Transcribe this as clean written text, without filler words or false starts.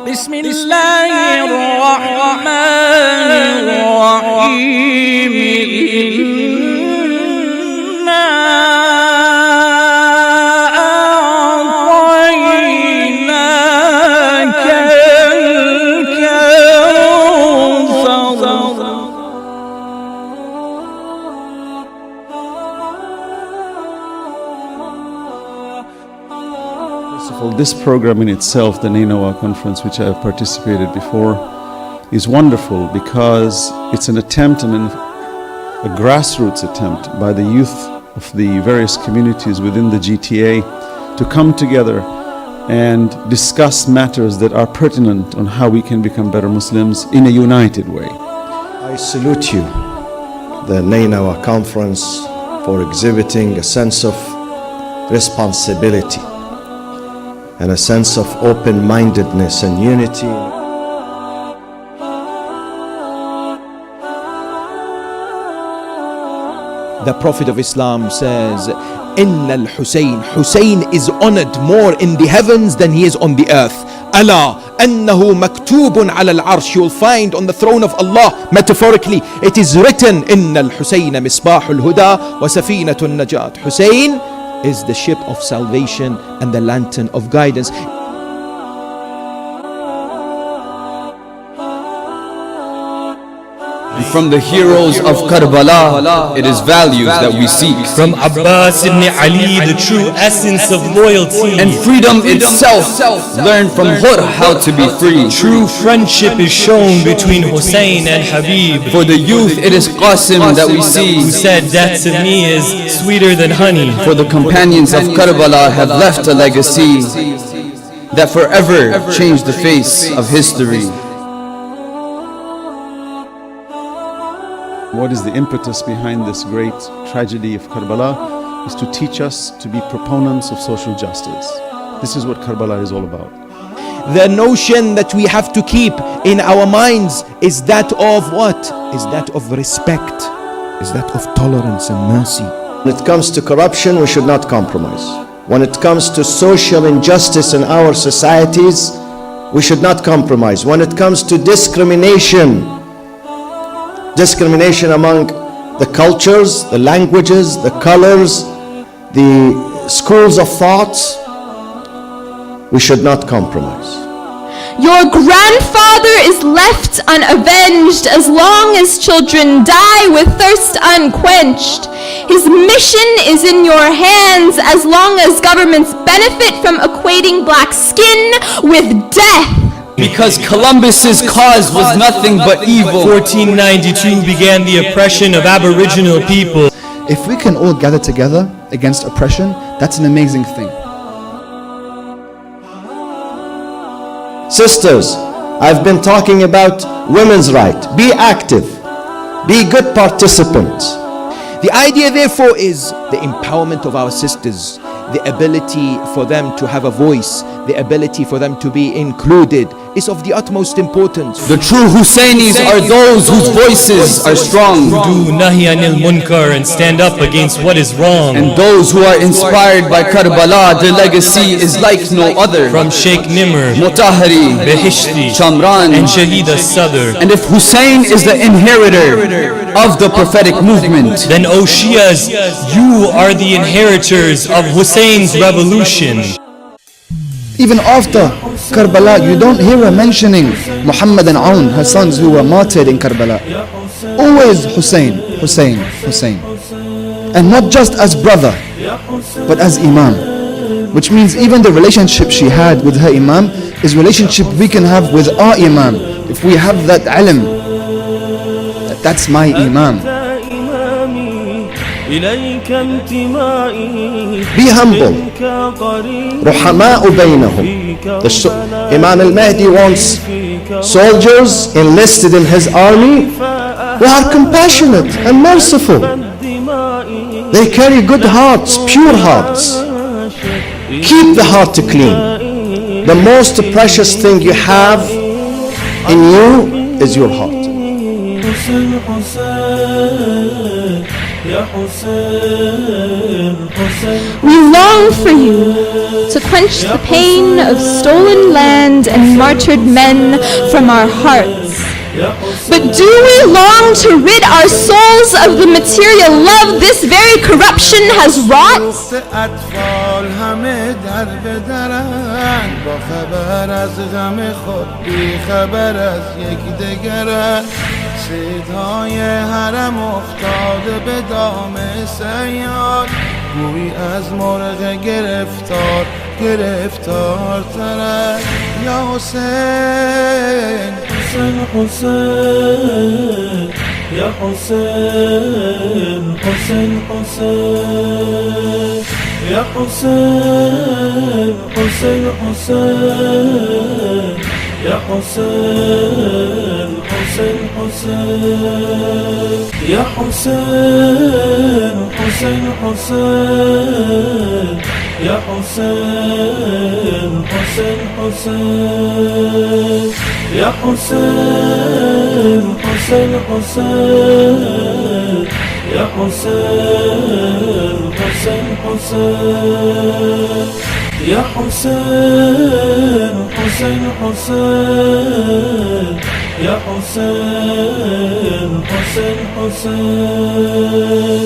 بسم الله الرحمن الرحيم إنا أعطيناك الكوثر. This program in itself, the Naynawah Conference, which I have participated before, is wonderful because it's an attempt and a grassroots attempt by the youth of the various communities within the GTA to come together and discuss matters that are pertinent on how we can become better Muslims in a united way. I salute you, the Naynawah Conference, for exhibiting a sense of responsibility and a sense of open-mindedness and unity. The Prophet of Islam says, Inna al-Husayn, Hussein is honored more in the heavens than he is on the earth. Allah, annahu maktubun ala al-arsh. You'll find on the throne of Allah, metaphorically, it is written, Inna al-Husayn misbahul huda wa safinatun najat. Hussein is the ship of salvation and the lantern of guidance. From the heroes of Karbala, it is values that we seek. From Abbas ibn Ali, the true essence of loyalty. And freedom itself, learn from Hur how to be free. True friendship is shown between Hussein and Habib. For the youth, it is Qasim that we see, who said, that to me is sweeter than honey. For the companions of Karbala have left a legacy that forever changed the face of history. What is the impetus behind this great tragedy of Karbala is to teach us to be proponents of social justice. This is what Karbala is all about. The notion that we have to keep in our minds is that of what? Is that of respect, is that of tolerance and mercy. When it comes to corruption, we should not compromise. When it comes to social injustice in our societies, we should not compromise. When it comes to discrimination among the cultures, the languages, the colors, the schools of thought, we should not compromise. Your grandfather is left unavenged as long as children die with thirst unquenched. His mission is in your hands as long as governments benefit from equating black skin with death. Because Columbus's cause was nothing but evil. 1492 began the oppression of Aboriginal people. If we can all gather together against oppression, that's an amazing thing. Sisters, I've been talking about women's right. Be active. Be good participants. The idea therefore is the empowerment of our sisters, the ability for them to have a voice, the ability for them to be included is of the utmost importance. The true Hussainis are those whose voices are strong, who do nahi anil munkar and stand up against what is wrong. And those who are inspired by Karbala, their legacy is like no other. From Sheikh Nimr, Mutahari, Behishti, Shamran, and Shaheed al-Sadr. And if Hussein is the inheritor of the prophetic movement, then O Shias, you are the inheritors of Hussein's revolution. Even after Karbala, you don't hear her mentioning Muhammad and Aun, her sons who were martyred in Karbala. Always Hussein, Hussein, Hussein. And not just as brother, but as Imam. Which means even the relationship she had with her Imam is relationship we can have with our Imam. If we have that ilm, that's my Imam. Be humble. رحماء بينهم. Imam al-Mahdi wants soldiers enlisted in his army who are compassionate and merciful. They carry good hearts, pure hearts. Keep the heart clean. The most precious thing you have in you is your heart. We long for you to quench the pain of stolen land and martyred men from our hearts. But do we long to rid our souls of the material love this very corruption has wrought? صدای حرم افتاده به دام سیاد گویی از مرغ گرفتار ترک یا حسین حسین حسین یا حسین حسین حسین یا حسین حسین حسین یا حسین حسین حسین یا حسین حسین حسین یا حسین حسین حسین یا حسین حسین حسین یا حسین حسین حسین یا حسین حسین حسین یا حسین حسین حسین